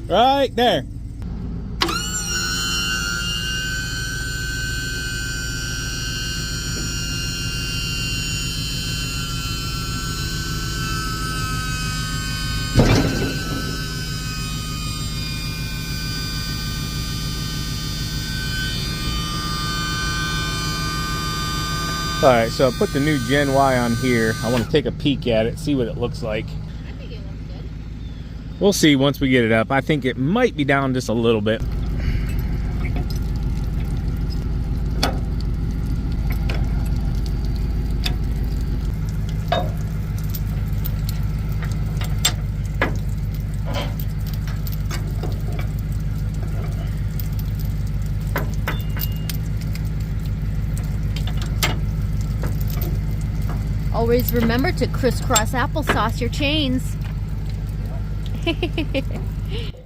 Right there. All right, so I put the new Gen Y on here. I want to take a peek at it, see what it looks like. I think it looks good. We'll see once we get it up. I think it might be down just a little bit. Always remember to crisscross applesauce your chains.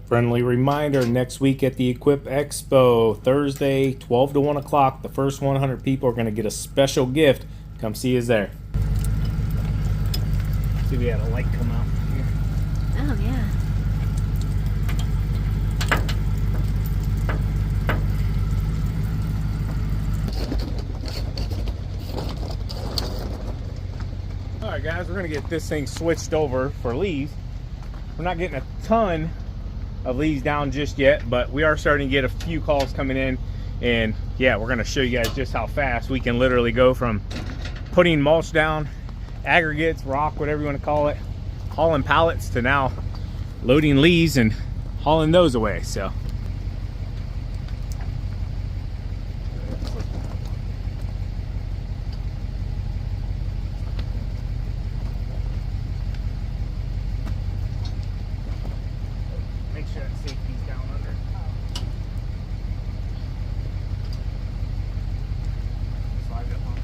Friendly reminder, next week at the EXPO, Thursday, 12 to 1 o'clock, the first 100 people are going to get a special gift. Come see us there. See, we had a light come out here. Oh, yeah. Alright guys, we're going to get this thing switched over for leaves. We're not getting a ton of leaves down just yet, but we are starting to get a few calls coming in, and yeah, we're going to show you guys just how fast we can literally go from putting mulch down, aggregates, rock, whatever you want to call it, hauling pallets, to now loading leaves and hauling those away. So make sure that safety's down under. Slide it on.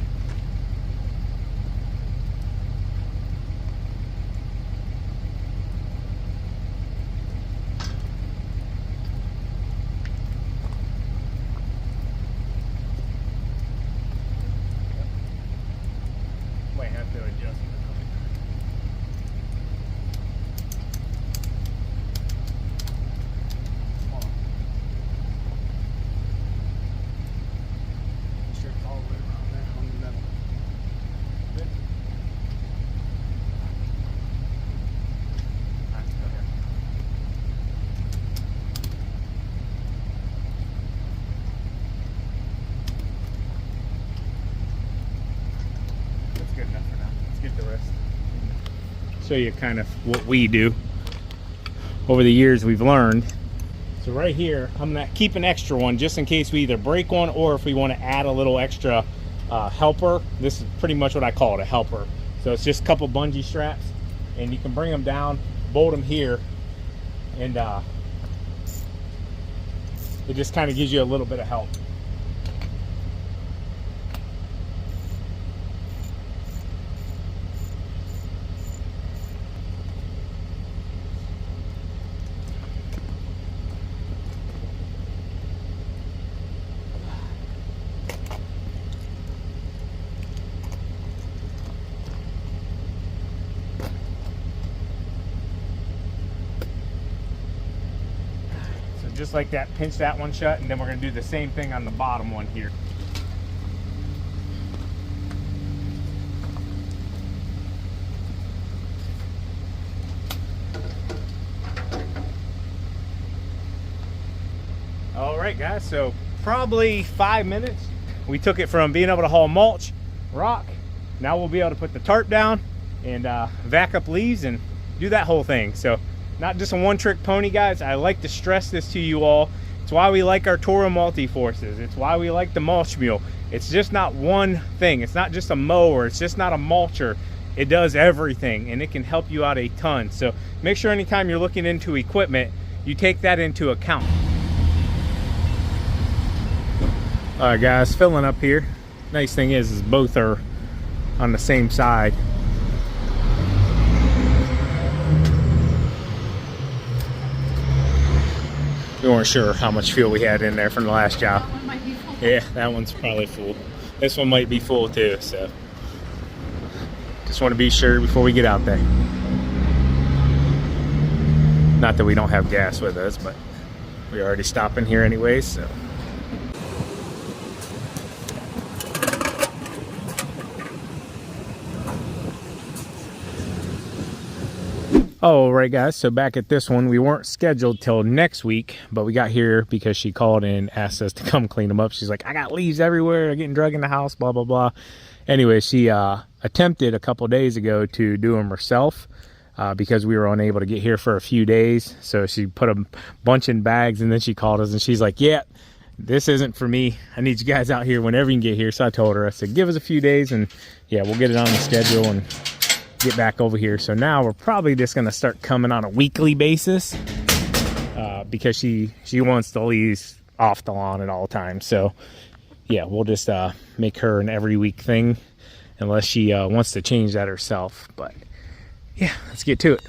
Might have to adjust it. Sure it's all the way around there on the metal. Good. Alright, go ahead. That's good enough for now. Let's get the rest. Show you kind of what we do. Over the years we've learned. So right here, I'm gonna keep an extra one just in case we either break one or if we want to add a little extra helper. This is pretty much what I call it, a helper. So it's just a couple bungee straps, and you can bring them down, bolt them here, and it just kind of gives you a little bit of help. Just like that, pinch that one shut, and then we're going to do the same thing on the bottom one here. All right guys, so probably 5 minutes. We took it from being able to haul mulch, rock, now we'll be able to put the tarp down and vac up leaves and do that whole thing. So not just a one-trick pony, guys. I like to stress this to you all. It's why we like our Toro Multi-Forces. It's why we like the mulch mule. It's just not one thing. It's not just a mower. It's just not a mulcher. It does everything, and it can help you out a ton. So make sure anytime you're looking into equipment, you take that into account. All right, guys, filling up here. Nice thing is both are on the same side. We weren't sure how much fuel we had in there from the last job. That one might be full. Yeah, that one's probably full. This one might be full too, so just want to be sure before we get out there. Not that we don't have gas with us, but we're already stopping here anyways, so. Oh, right guys, so back at this one, we weren't scheduled till next week, but we got here because she called and asked us to come clean them up. She's like, I got leaves everywhere, they're getting drug in the house, blah, blah, blah. Anyway, she attempted a couple days ago to do them herself because we were unable to get here for a few days. So she put a bunch in bags, and then she called us and she's like, yeah, this isn't for me. I need you guys out here whenever you can get here. So I told her, I said, give us a few days and yeah, we'll get it on the schedule and get back over here. So now we're probably just gonna start coming on a weekly basis because she wants the leaves off the lawn at all times. So yeah, we'll just make her an every week thing unless she wants to change that herself. But yeah, let's get to it.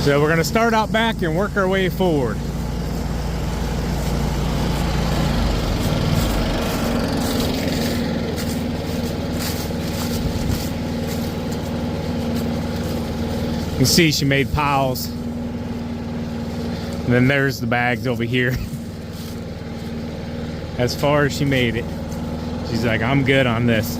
So we're gonna start out back and work our way forward. You can see she made piles. And then there's the bags over here. As far as she made it. She's like, I'm good on this.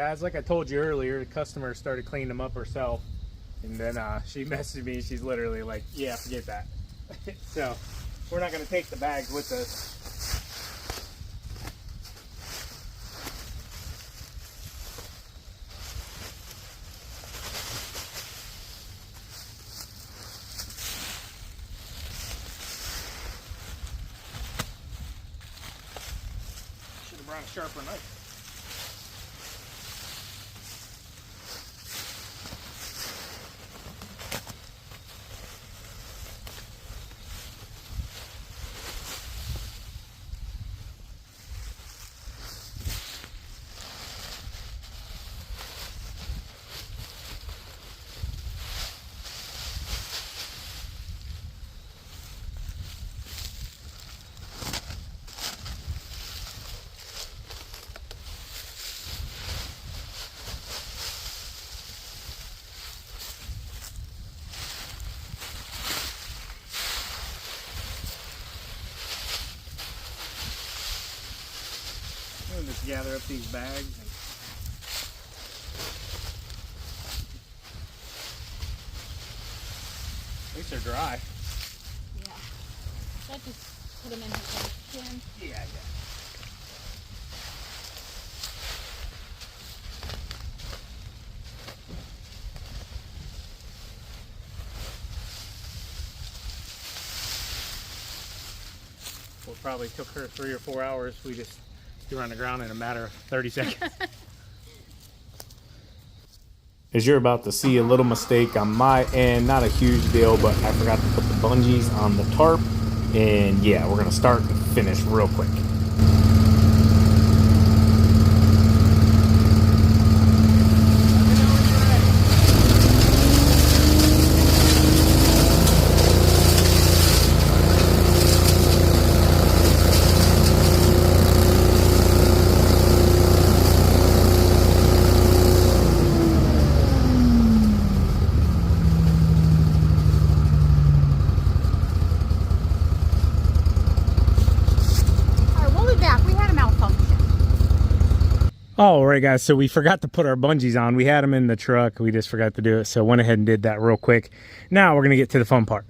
guys, like I told you earlier, the customer started cleaning them up herself, and then she messaged me. She's literally like, yeah, forget that. So we're not going to take the bags with us. Should have brought a sharper knife. We'll just gather up these bags. At least they're dry. Yeah. Should I just put them in the trash can? Yeah. What probably took her 3 or 4 hours, we just threw her on the ground in a matter of 30 seconds. As you're about to see, a little mistake on my end, not a huge deal, but I forgot to put the bungees on the tarp. And yeah, we're gonna start and finish real quick. All right, guys, so we forgot to put our bungees on. We had them in the truck. We just forgot to do it, so went ahead and did that real quick. Now we're going to get to the fun part.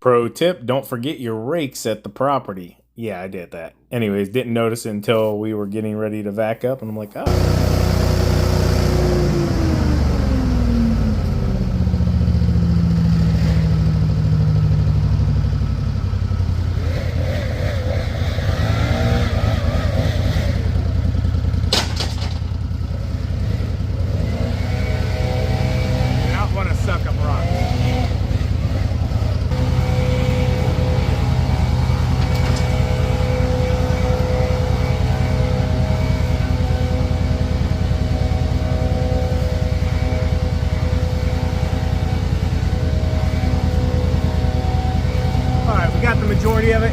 Pro tip, don't forget your rakes at the property. Yeah, I did that. Anyways, didn't notice it until we were getting ready to vac up, and I'm like, oh. Not want to suck up rocks. Alright, we got the majority of it.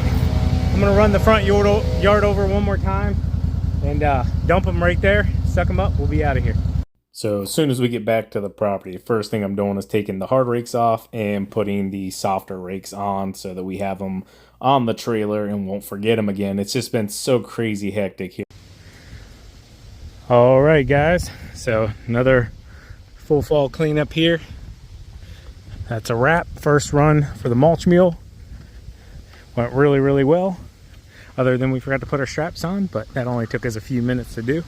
I'm gonna run the front yard over one more time and dump them right there, suck them up, we'll be out of here. So as soon as we get back to the property, first thing I'm doing is taking the hard rakes off and putting the softer rakes on so that we have them on the trailer and won't forget them again. It's just been so crazy hectic here. All right, guys, so another full fall cleanup here. That's a wrap. First run for the mulch mule. Went really, really well. Other than we forgot to put our straps on, but that only took us a few minutes to do.